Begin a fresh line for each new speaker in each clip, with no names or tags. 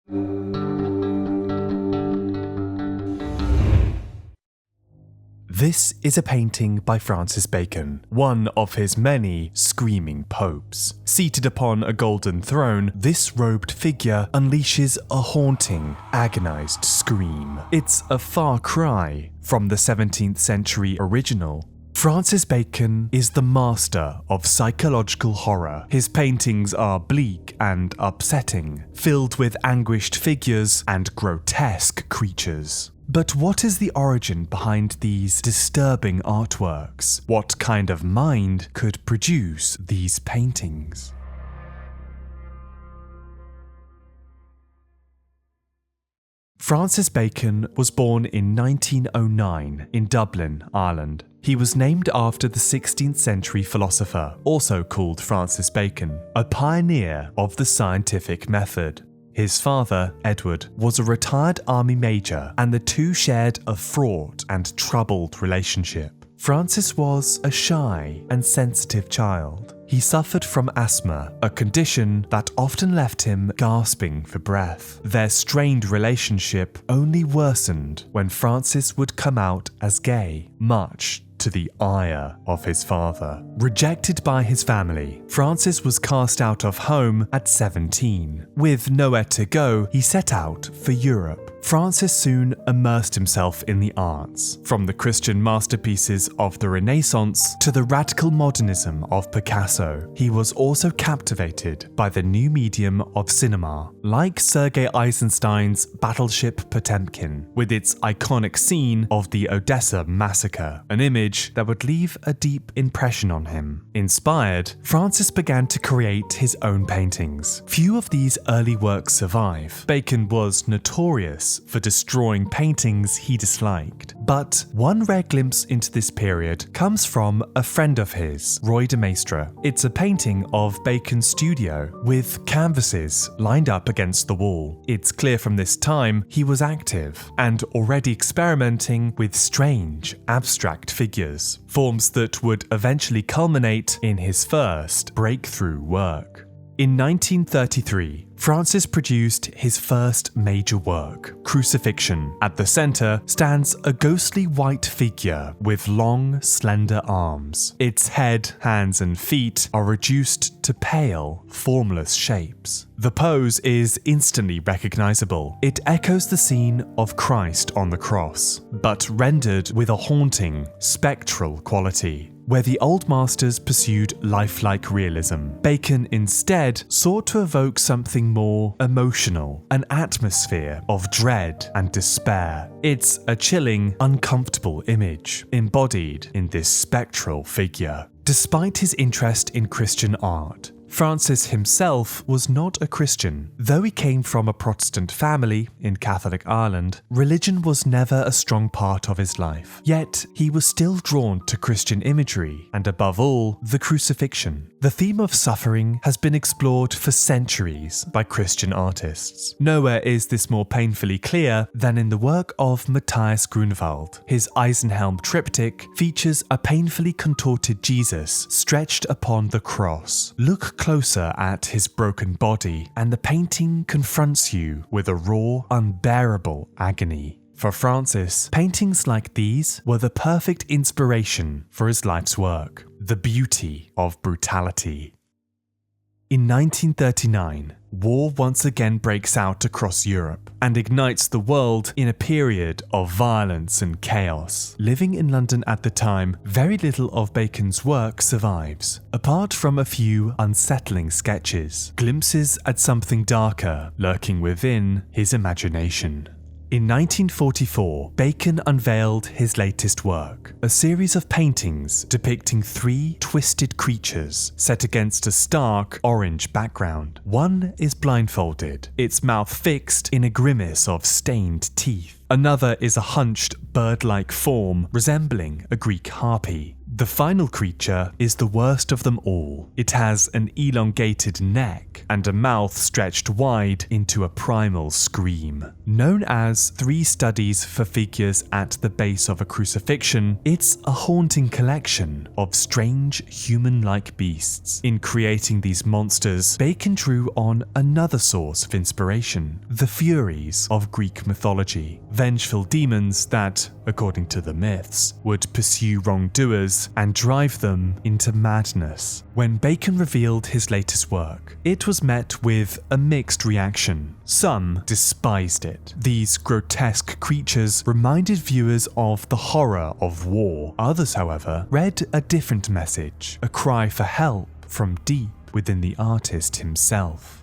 This is a painting by Francis Bacon, one of his many screaming popes. Seated upon a golden throne, this robed figure unleashes a haunting, agonised scream. It's a far cry from the 17th century original. Francis Bacon is the master of psychological horror. His paintings are bleak and upsetting, filled with anguished figures and grotesque creatures. But what is the origin behind these disturbing artworks? What kind of mind could produce these paintings? Francis Bacon was born in 1909 in Dublin, Ireland. He was named after the 16th century philosopher, also called Francis Bacon, a pioneer of the scientific method. His father, Edward, was a retired army major, and the two shared a fraught and troubled relationship. Francis was a shy and sensitive child. He suffered from asthma, a condition that often left him gasping for breath. Their strained relationship only worsened when Francis would come out as gay, much to the ire of his father. Rejected by his family, Francis was cast out of home at 17. With nowhere to go, he set out for Europe. Francis soon immersed himself in the arts, from the Christian masterpieces of the Renaissance to the radical modernism of Picasso. He was also captivated by the new medium of cinema, like Sergei Eistenstein's Battleship Potemkin, with its iconic scene of the Odessa massacre, an image that would leave a deep impression on him. Inspired, Francis began to create his own paintings. Few of these early works survive. Bacon was notorious for destroying paintings he disliked. But one rare glimpse into this period comes from a friend of his, Roy de Maistre. It's a painting of Bacon's studio with canvases lined up against the wall. It's clear from this time he was active and already experimenting with strange, abstract figures, forms that would eventually culminate in his first breakthrough work. In 1933, Francis produced his first major work, Crucifixion. At the center stands a ghostly white figure with long, slender arms. Its head, hands, and feet are reduced to pale, formless shapes. The pose is instantly recognizable. It echoes the scene of Christ on the cross, but rendered with a haunting, spectral quality. Where the old masters pursued lifelike realism, Bacon instead sought to evoke something more emotional, an atmosphere of dread and despair. It's a chilling, uncomfortable image, embodied in this spectral figure. Despite his interest in Christian art, Francis himself was not a Christian. Though he came from a Protestant family in Catholic Ireland, religion was never a strong part of his life. Yet, he was still drawn to Christian imagery, and above all, the crucifixion. The theme of suffering has been explored for centuries by Christian artists. Nowhere is this more painfully clear than in the work of Matthias Grunewald. His Eisenhelm triptych features a painfully contorted Jesus stretched upon the cross. Look closer at his broken body, and the painting confronts you with a raw, unbearable agony. For Francis, paintings like these were the perfect inspiration for his life's work, the beauty of brutality. In 1939, war once again breaks out across Europe and ignites the world in a period of violence and chaos. Living in London at the time, very little of Bacon's work survives, apart from a few unsettling sketches, glimpses at something darker lurking within his imagination. In 1944, Bacon unveiled his latest work, a series of paintings depicting three twisted creatures set against a stark orange background. One is blindfolded, its mouth fixed in a grimace of stained teeth. Another is a hunched, bird-like form resembling a Greek harpy. The final creature is the worst of them all. It has an elongated neck and a mouth stretched wide into a primal scream. Known as 3 Studies for Figures at the Base of a Crucifixion, it's a haunting collection of strange human-like beasts. In creating these monsters, Bacon drew on another source of inspiration: the Furies of Greek mythology, vengeful demons that, according to the myths, would pursue wrongdoers and drive them into madness. When Bacon revealed his latest work, it was met with a mixed reaction. Some despised it. These grotesque creatures reminded viewers of the horror of war. Others, however, read a different message, a cry for help from deep within the artist himself.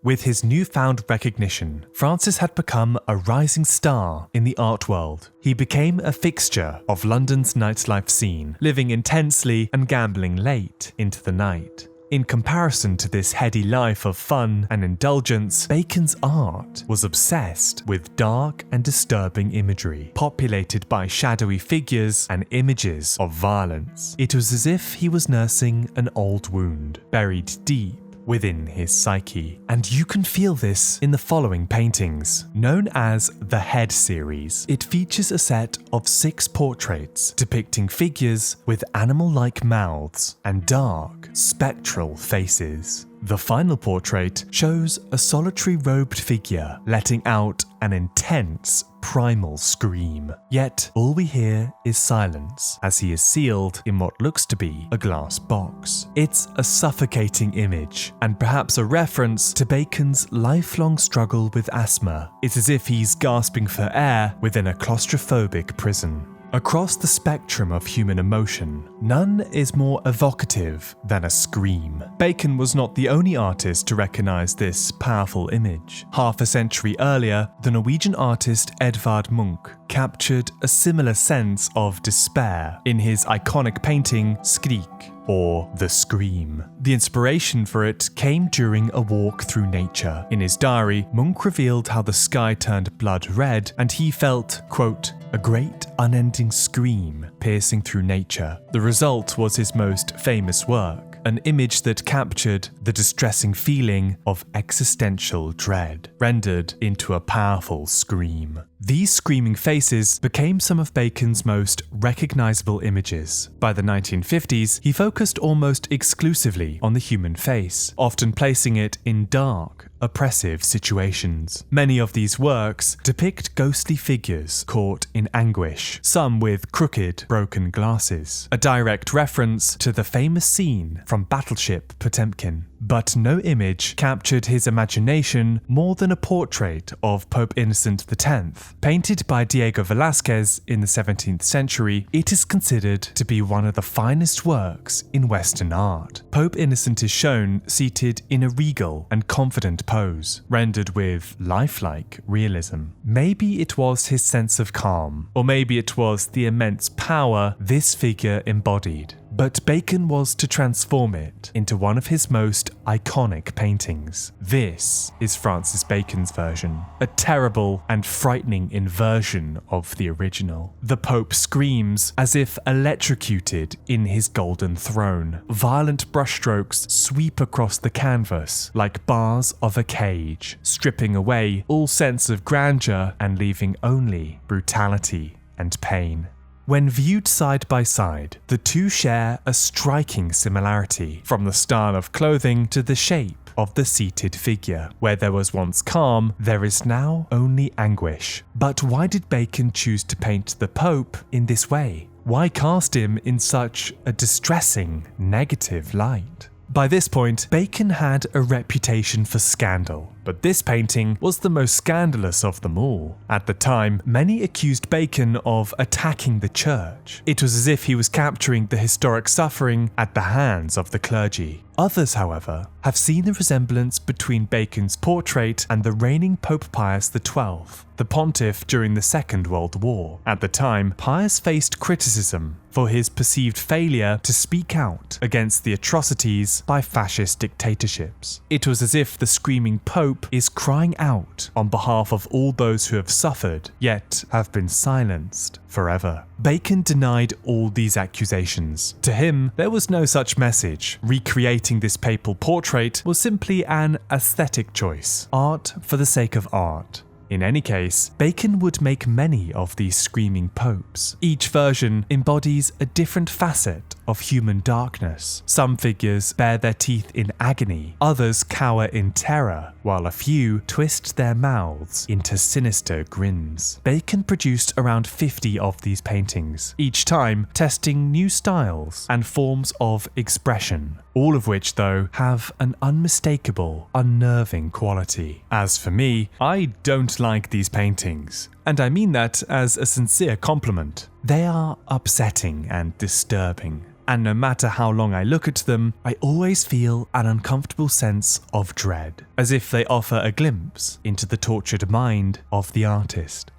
With his newfound recognition, Francis had become a rising star in the art world. He became a fixture of London's nightlife scene, living intensely and gambling late into the night. In comparison to this heady life of fun and indulgence, Bacon's art was obsessed with dark and disturbing imagery, populated by shadowy figures and images of violence. It was as if he was nursing an old wound, buried deep within his psyche. And you can feel this in the following paintings. Known as the Head Series, it features a set of 6 portraits depicting figures with animal-like mouths and dark, spectral faces. The final portrait shows a solitary robed figure letting out an intense, primal scream. Yet all we hear is silence as he is sealed in what looks to be a glass box. It's a suffocating image, and perhaps a reference to Bacon's lifelong struggle with asthma. It's as if he's gasping for air within a claustrophobic prison. Across the spectrum of human emotion, none is more evocative than a scream. Bacon was not the only artist to recognize this powerful image. Half a century earlier, the Norwegian artist Edvard Munch captured a similar sense of despair in his iconic painting Skrik, or The Scream. The inspiration for it came during a walk through nature. In his diary, Munch revealed how the sky turned blood red and he felt, quote, a great unending scream piercing through nature. The result was his most famous work, an image that captured the distressing feeling of existential dread, rendered into a powerful scream. These screaming faces became some of Bacon's most recognizable images. By the 1950s, he focused almost exclusively on the human face, often placing it in dark, oppressive situations. Many of these works depict ghostly figures caught in anguish, some with crooked, broken glasses, a direct reference to the famous scene from Battleship Potemkin. But no image captured his imagination more than a portrait of Pope Innocent X. Painted by Diego Velázquez in the 17th century, it is considered to be one of the finest works in Western art. Pope Innocent is shown seated in a regal and confident pose, rendered with lifelike realism. Maybe it was his sense of calm, or maybe it was the immense power this figure embodied. But Bacon was to transform it into one of his most iconic paintings. This is Francis Bacon's version, a terrible and frightening inversion of the original. The Pope screams as if electrocuted in his golden throne. Violent brushstrokes sweep across the canvas like bars of a cage, stripping away all sense of grandeur and leaving only brutality and pain. When viewed side by side, the two share a striking similarity, from the style of clothing to the shape of the seated figure. Where there was once calm, there is now only anguish. But why did Bacon choose to paint the Pope in this way? Why cast him in such a distressing, negative light? By this point, Bacon had a reputation for scandal, but this painting was the most scandalous of them all. At the time, many accused Bacon of attacking the church. It was as if he was capturing the historic suffering at the hands of the clergy. Others, however, have seen the resemblance between Bacon's portrait and the reigning Pope Pius XII, the pontiff during the Second World War. At the time, Pius faced criticism for his perceived failure to speak out against the atrocities by fascist dictatorships. It was as if the screaming Pope Pope is crying out on behalf of all those who have suffered, yet have been silenced forever. Bacon denied all these accusations. To him, there was no such message. Recreating this papal portrait was simply an aesthetic choice, art for the sake of art. In any case, Bacon would make many of these screaming popes. Each version embodies a different facet of human darkness. Some figures bare their teeth in agony, others cower in terror, while a few twist their mouths into sinister grins. Bacon produced around 50 of these paintings, each time testing new styles and forms of expression, all of which, though, have an unmistakable, unnerving quality. As for me, I don't like these paintings, and I mean that as a sincere compliment. They are upsetting and disturbing, and no matter how long I look at them, I always feel an uncomfortable sense of dread, as if they offer a glimpse into the tortured mind of the artist.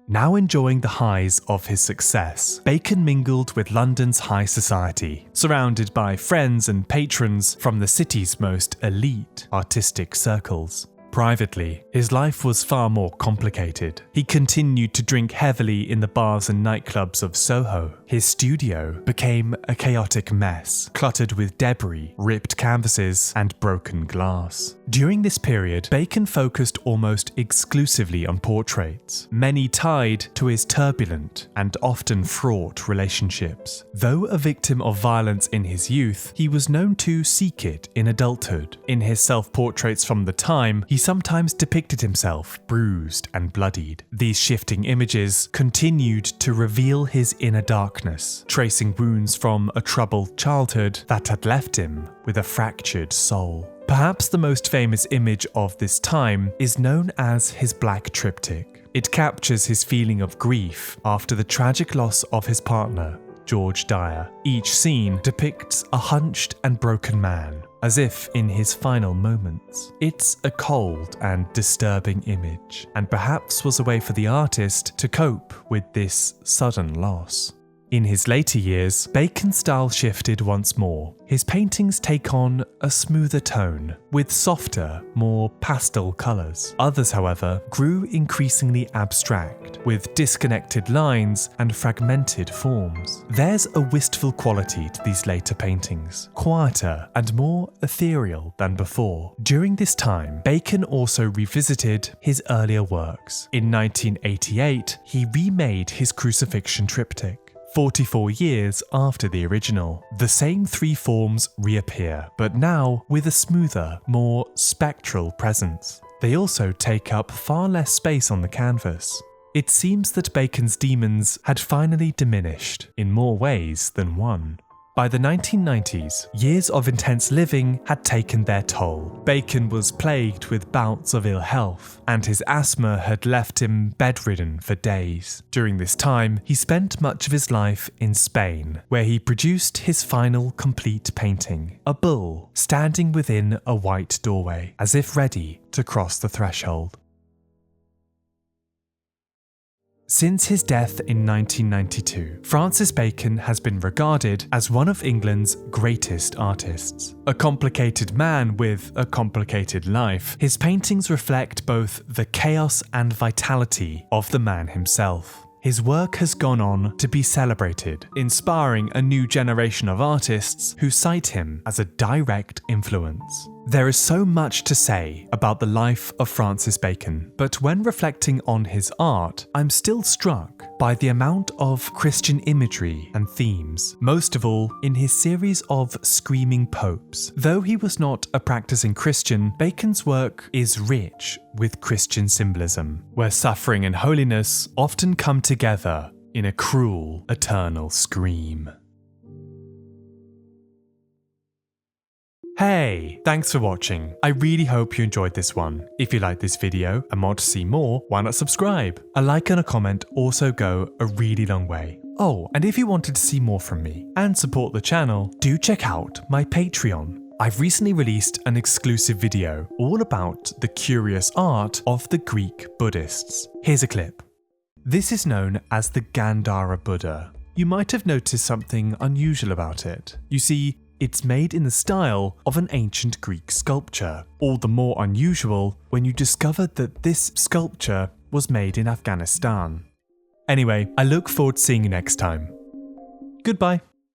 Now enjoying the highs of his success, Bacon mingled with London's high society, surrounded by friends and patrons from the city's most elite artistic circles. Privately, his life was far more complicated. He continued to drink heavily in the bars and nightclubs of Soho. His studio became a chaotic mess, cluttered with debris, ripped canvases, and broken glass. During this period, Bacon focused almost exclusively on portraits, many tied to his turbulent and often fraught relationships. Though a victim of violence in his youth, he was known to seek it in adulthood. In his self-portraits from the time, he sometimes depicted himself bruised and bloodied. These shifting images continued to reveal his inner darkness, tracing wounds from a troubled childhood that had left him with a fractured soul. Perhaps the most famous image of this time is known as his Black Triptych. It captures his feeling of grief after the tragic loss of his partner, George Dyer. Each scene depicts a hunched and broken man, as if in his final moments. It's a cold and disturbing image, and perhaps was a way for the artist to cope with this sudden loss. In his later years, Bacon's style shifted once more. His paintings take on a smoother tone, with softer, more pastel colours. Others, however, grew increasingly abstract, with disconnected lines and fragmented forms. There's a wistful quality to these later paintings, quieter and more ethereal than before. During this time, Bacon also revisited his earlier works. In 1988, he remade his Crucifixion triptych. 44 years after the original, the same three forms reappear, but now with a smoother, more spectral presence. They also take up far less space on the canvas. It seems that Bacon's demons had finally diminished, in more ways than one. By the 1990s, years of intense living had taken their toll. Bacon was plagued with bouts of ill health, and his asthma had left him bedridden for days. During this time, he spent much of his life in Spain, where he produced his final complete painting, a bull standing within a white doorway, as if ready to cross the threshold. Since his death in 1992, Francis Bacon has been regarded as one of England's greatest artists. A complicated man with a complicated life, his paintings reflect both the chaos and vitality of the man himself. His work has gone on to be celebrated, inspiring a new generation of artists who cite him as a direct influence. There is so much to say about the life of Francis Bacon, but when reflecting on his art, I'm still struck by the amount of Christian imagery and themes, most of all in his series of screaming popes. Though he was not a practicing Christian, Bacon's work is rich with Christian symbolism, where suffering and holiness often come together in a cruel, eternal scream. Hey, thanks for watching. I really hope you enjoyed this one. If you liked this video and want to see more, why not subscribe? A like and a comment also go a really long way. Oh, and if you wanted to see more from me and support the channel, do check out my Patreon. I've recently released an exclusive video all about the curious art of the Greek Buddhists. Here's a clip. This is known as the Gandhara Buddha. You might have noticed something unusual about it. You see, it's made in the style of an ancient Greek sculpture, all the more unusual when you discover that this sculpture was made in Afghanistan. Anyway, I look forward to seeing you next time. Goodbye.